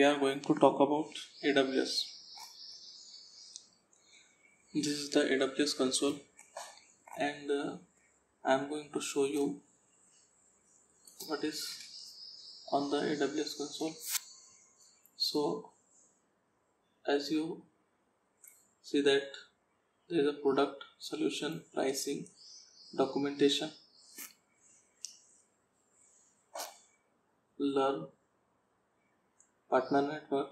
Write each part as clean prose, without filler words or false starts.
we are going to talk about AWS. This is the AWS console, and I am going to show you what is on the AWS console. So, as you see that there is a product, solution, pricing, documentation, learn, partner network,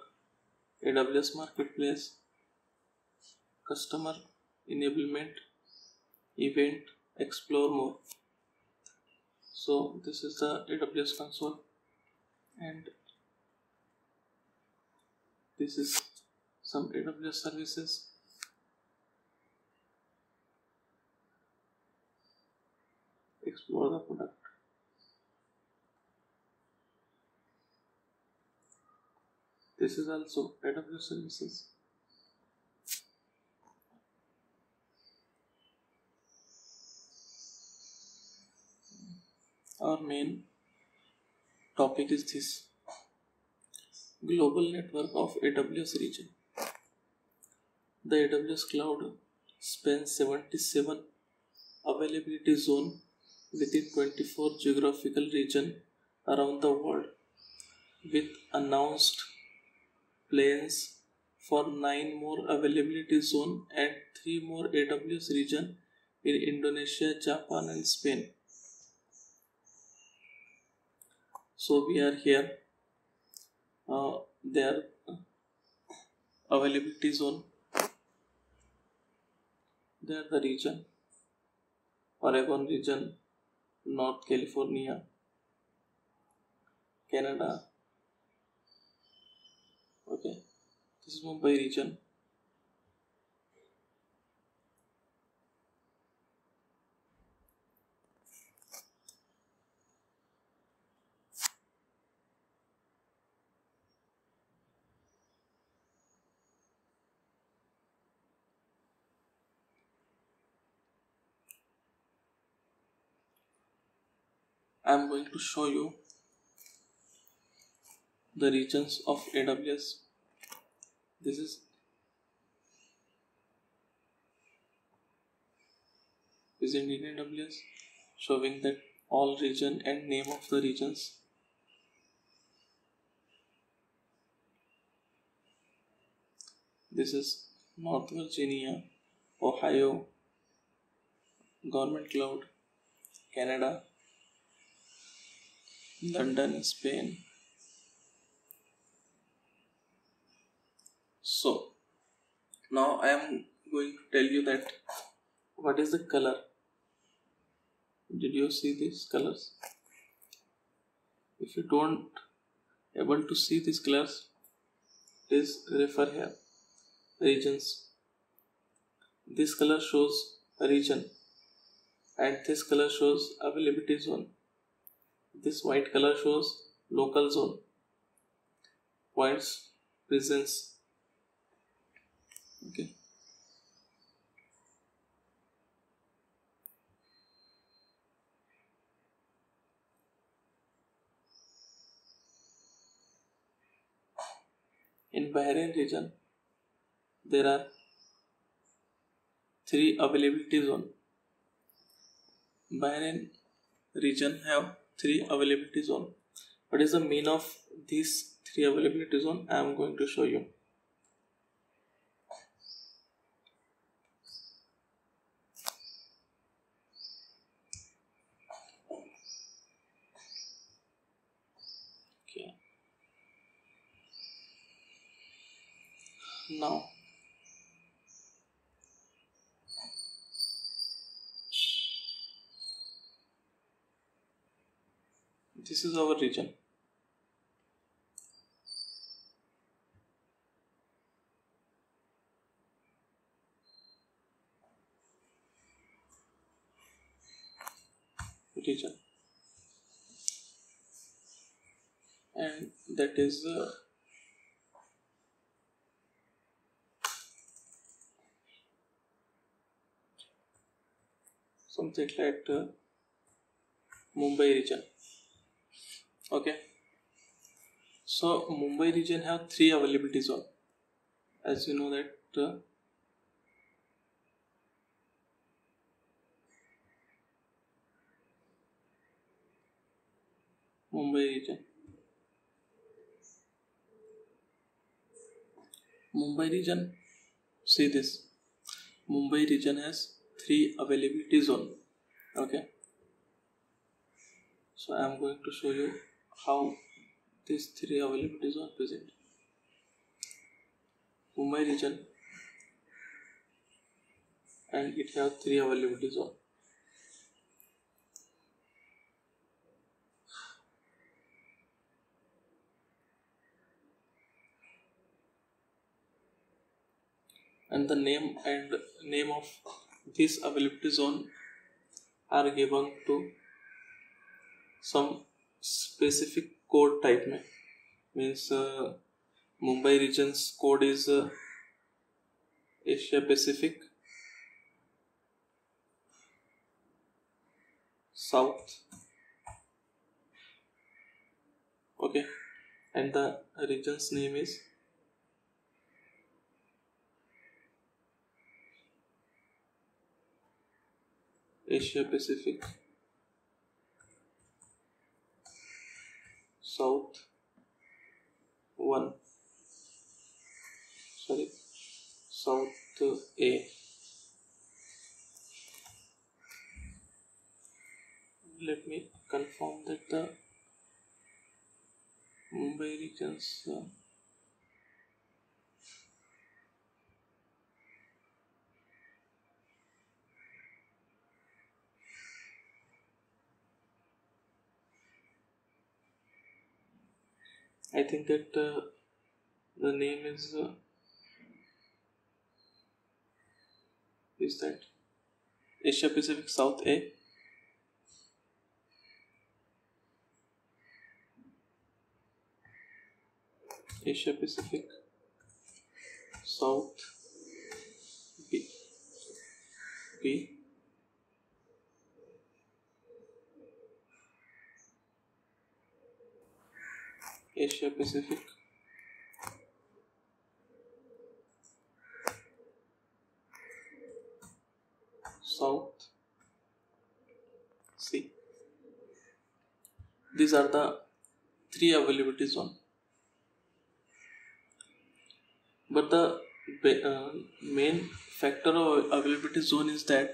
AWS marketplace, customer enablement, event, explore more. So this is the AWS console, and this is some AWS services. Explore the product. This is also AWS services. Our main topic is this: global network of AWS region. The AWS cloud spans 77 availability zone within 24 geographical region around the world, with announced plans for 9 more availability zone and 3 more AWS region in Indonesia, Japan and Spain. So we are here. Their availability zone. They are the region: Oregon region, North California, Canada. Okay, this is Mumbai region. I am going to show you the regions of AWS. This is in AWS, showing that all region and name of the regions. This is North Virginia, Ohio, Government Cloud, Canada, London, Spain. So now I am going to tell you that what is the color. Did you see these colors? If you don't able to see these colors, please refer here. Regions. This color shows a region, and this color shows availability zone. This white color shows local zone. Points presence. Okay. In Bahrain region, there are 3 availability zone. Bahrain region have 3 availability zone. What is the mean of these 3 availability zone? I am going to show you. Okay. Now this is our region. And that is something like Mumbai region. Okay, So Mumbai region have 3 availability zone, as you know that Mumbai region. Mumbai region, see this. Mumbai region has 3 availability zone. Okay. So I am going to show you how these 3 availability zone present. Mumbai region, and it have 3 availability zone. And the name of this availability zone are given to some specific code type में. Means Mumbai region's code is Asia Pacific South. Okay, and the region's name is Asia Pacific South 1. Sorry, South A. Let me confirm that the Mumbai regions I think that the name is that Asia Pacific South A. Asia Pacific South B. Asia Pacific South C. These are the 3 availability zone. But the main factor of availability zone is that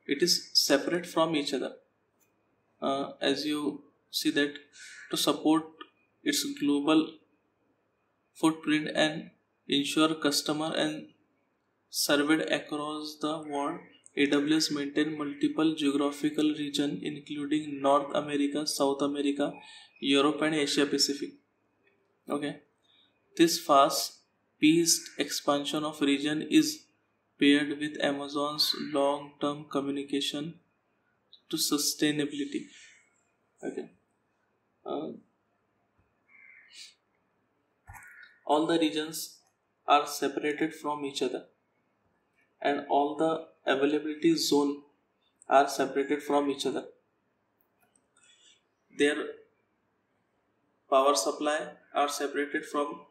it is separate from each other. As you see that to support its global footprint and ensure customer and surveyed across the world, AWS maintain multiple geographical regions including North America, South America, Europe and Asia Pacific. Okay. This fast-paced expansion of region is paired with Amazon's long-term communication to sustainability. Okay. All the regions are separated from each other, and all the availability zone are separated from each other. Their power supply are separated from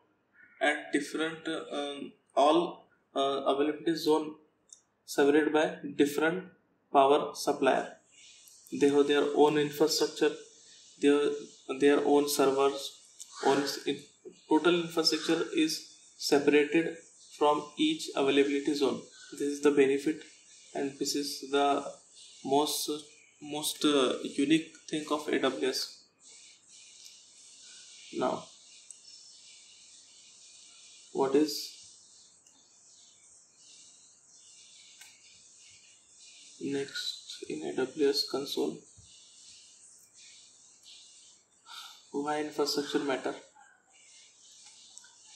and different all availability zone separated by different power supplier. They have their own infrastructure, their own servers, total infrastructure is separated from each availability zone. This is the benefit, and this is the most unique thing of AWS. Now, what is next in AWS console? Why infrastructure matter?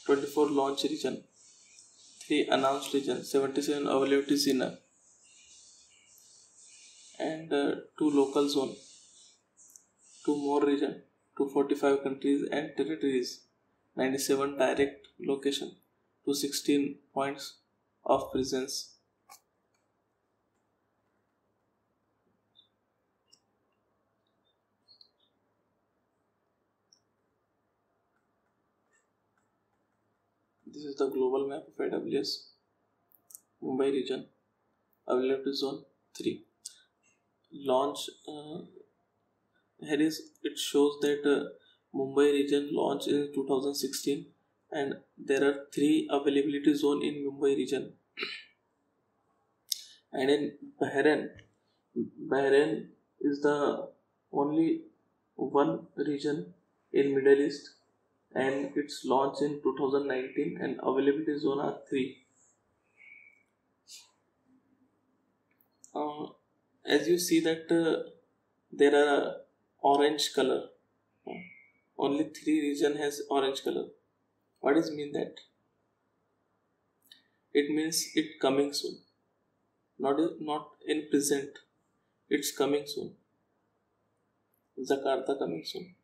24 launch region, 3 announced region, 77 availability zone, and 2 local zone, 2 more region, 245 countries and territories, 97 direct location, 216 points of presence. This is the global map of AWS Mumbai region. Availability zone 3. Launch. Here is it shows that Mumbai region launched in 2016, and there are 3 availability zone in Mumbai region. And in Bahrain is the only one region in Middle East, and it's launched in 2019, and availability zone are 3. As you see that there are orange color. Only 3 region has orange color. What does mean that? It means it coming soon. Not in present. It's coming soon. Jakarta coming soon.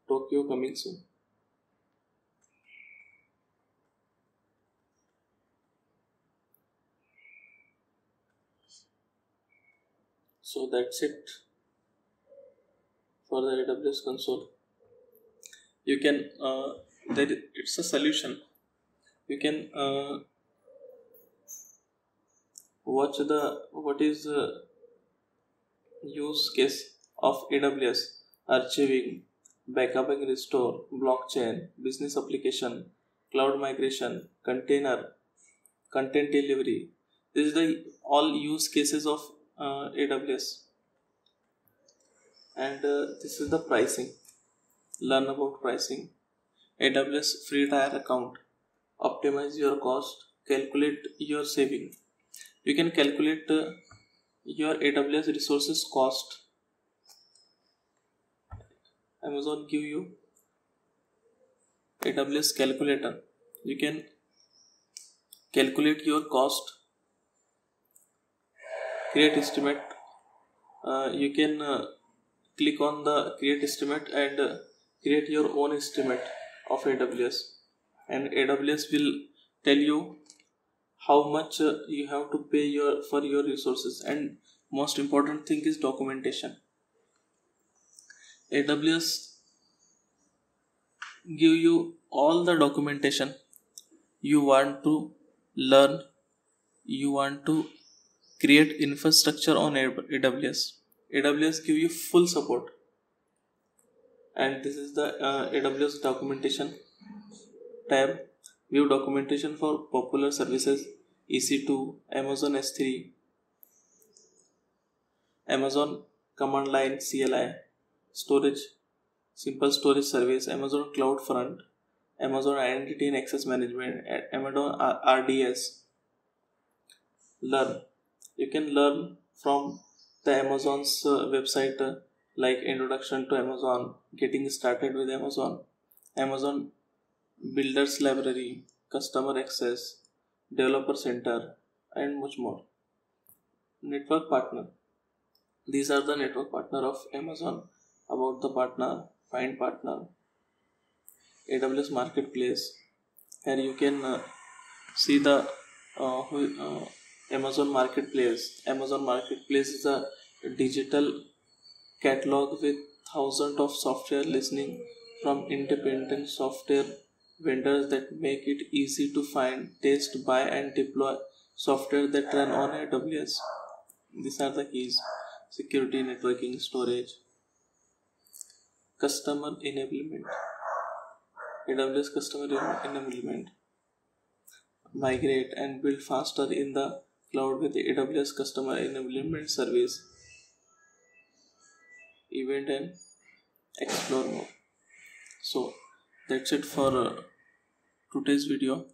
Tokyo coming soon. So that's it for the AWS console. You can it's a solution. You can watch what is the use case of AWS: archiving, backup and restore, blockchain, business application, cloud migration, container, content delivery. This is the all use cases of AWS, and this is the pricing. Learn about pricing. AWS free tier account. Optimize your cost. Calculate your saving. You can calculate your AWS resources cost. Amazon give you AWS calculator. You can calculate your cost, create estimate. You can click on the create estimate and create your own estimate of AWS, and AWS will tell you how much you have to pay for your resources. And most important thing is documentation. AWS give you all the documentation you want to learn. You want to create infrastructure on AWS. AWS give you full support, and this is the AWS documentation tab. View documentation for popular services: EC2, Amazon S3, Amazon command line CLI, storage, simple storage service, Amazon CloudFront, Amazon Identity and Access Management, Amazon RDS. Learn. You can learn from the Amazon's website, like Introduction to Amazon, Getting Started with Amazon, Amazon Builders Library, Customer Access, Developer Center, and much more. Network partner. These are the network partner of Amazon. About the partner, find partner, AWS Marketplace. Here you can see the Amazon Marketplace. Amazon Marketplace is a digital catalog with thousands of software listening from independent software vendors that make it easy to find, test, buy, and deploy software that run on AWS. These are the keys: security, networking, storage. Customer enablement. AWS customer enablement. Migrate and build faster in the cloud with the AWS customer enablement service. Event and explore more. So that's it for today's video.